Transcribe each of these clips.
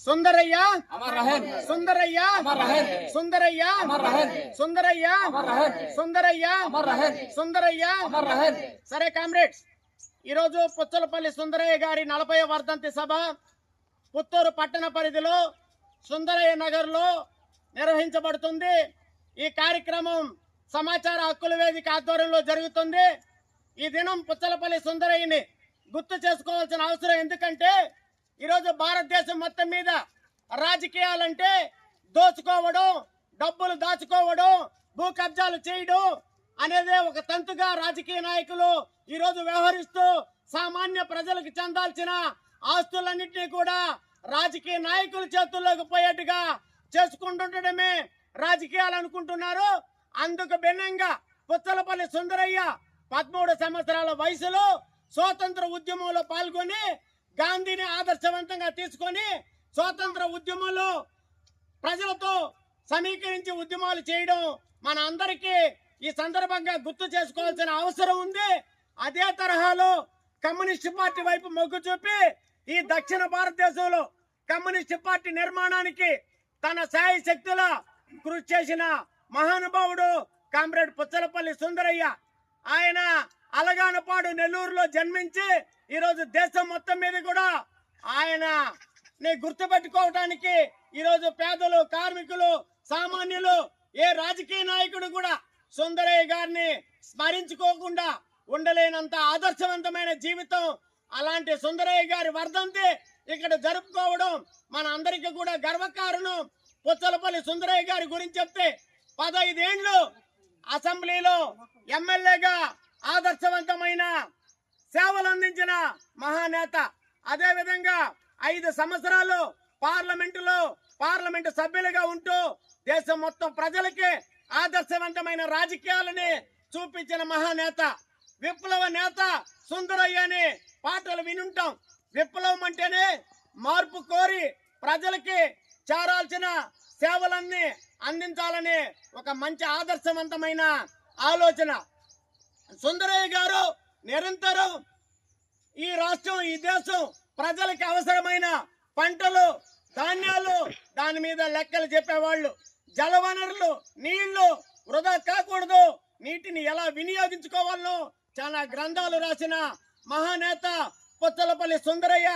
సుందరయ్య अमर रहें, సుందరయ్య अमर रहें, సుందరయ్య अमर रहें, సుందరయ్య अमर रहें, సుందరయ్య अमर रहें, సుందరయ్య अमर रहें। సరే కామ్రేడ్స్, ఈరోజు పుచ్చలపల్లి సుందరయ్య గారి 40వ వర్ధంతి సభ పుత్తూరు పట్టణ పరిధిలో సుందరయ్య నగర్లో నిర్వహించబడుతుంది. ఈ కార్యక్రమం సమాచార హక్కుల వేదిక ఆధ్వర్యంలో జరుగుతుంది. ఈ దినం పుచ్చలపల్లి సుందరయ్యని గుర్తు చేసుకోవాల్సిన అవసరం, ఎందుకంటే ఈరోజు భారతదేశం మొత్తం మీద రాజకీయాలంటే దోచుకోవడం, డబ్బులు దాచుకోవడం, భూ కబ్జాలు చేయడం అనేదే ఒక తంతుగా రాజకీయ నాయకులు ఈరోజు వ్యవహరిస్తూ సామాన్య ప్రజలకు చెందాల్సిన ఆస్తులన్నింటినీ కూడా రాజకీయ నాయకుల చేతుల్లోకి పోయేట్టుగా చేసుకుంటుండడమే రాజకీయాలు అనుకుంటున్నారు. అందుకు భిన్నంగా పుచ్చలపల్లి సుందరయ్య 13 సంవత్సరాల వయసులో స్వాతంత్ర ఉద్యమంలో పాల్గొని గాంధీని ఆదర్శవంతంగా తీసుకొని స్వాతంత్ర ఉద్యమంలో ప్రజలతో సమీకరించి ఉద్యమాలు చేయడం మన అందరికీ ఈ సందర్భంగా గుర్తు చేసుకోవాల్సిన అవసరం ఉంది. అదే తరహాలో కమ్యూనిస్ట్ పార్టీ వైపు మొగ్గు చూపి ఈ దక్షిణ భారతదేశంలో కమ్యూనిస్ట్ పార్టీ నిర్మాణానికి తన సాయి శక్తుల కృషి చేసిన మహానుభావుడు కామ్రేడ్ పుచ్చలపల్లి సుందరయ్య. ఆయన అలగానపాడు నెల్లూరులో జన్మించి ఈరోజు దేశం మొత్తం మీద కూడా ఆయనని గుర్తుపెట్టుకోవడానికి ఈరోజు పేదలు, కార్మికులు, సామాన్యులు, ఏ రాజకీయ నాయకుడు కూడా సుందరయ్య గారిని స్మరించుకోకుండా ఉండలేనంత ఆదర్శవంతమైన జీవితం. అలాంటి సుందరయ్య గారి వర్ధంతి ఇక్కడ జరుపుకోవడం మన అందరికీ కూడా గర్వకారణం. పుచ్చలపల్లి సుందరయ్య గారి గురించి చెప్తే 15 ఏళ్లు అసెంబ్లీలో ఎమ్మెల్యేగా ఆదర్శవంతమైన సేవలు అందించిన మహానేత. అదే విధంగా 5 సంవత్సరాలు పార్లమెంటు సభ్యులుగా ఉంటూ దేశం మొత్తం ప్రజలకి ఆదర్శవంతమైన రాజకీయాలని చూపించిన మహానేత, విప్లవ నేత సుందరయ్య అని పాటలు వినుంటాం. విప్లవం అంటేనే మార్పు కోరి ప్రజలకి చేరాల్సిన సేవలన్నీ అందించాలని ఒక మంచి ఆదర్శవంతమైన ఆలోచన. సుందరయ్య గారు నిరంతరం ఈ రాష్ట్రం, ఈ దేశం ప్రజలకి అవసరమైన పంటలు, ధాన్యాలు, దాని మీద లెక్కలు చెప్పేవాళ్ళు. జలవనరులు, నీళ్లు వృధా కాకూడదు, నీటిని ఎలా వినియోగించుకోవాలో చాలా గ్రంథాలు రాసిన మహానేత పుచ్చలపల్లి సుందరయ్య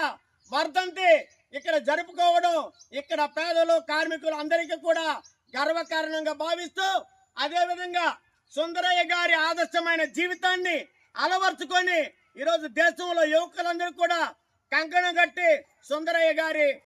వర్ధంతి ఇక్కడ జరుపుకోవడం ఇక్కడ పేదలు, కార్మికులు అందరికీ కూడా గర్వకారణంగా భావిస్తూ, అదే విధంగా సుందరయ్య గారి ఆదర్శమైన జీవితాన్ని అలవర్చుకొని ఈరోజు దేశంలో యువకులందరూ కూడా కంకణం కట్టి సుందరయ్య గారి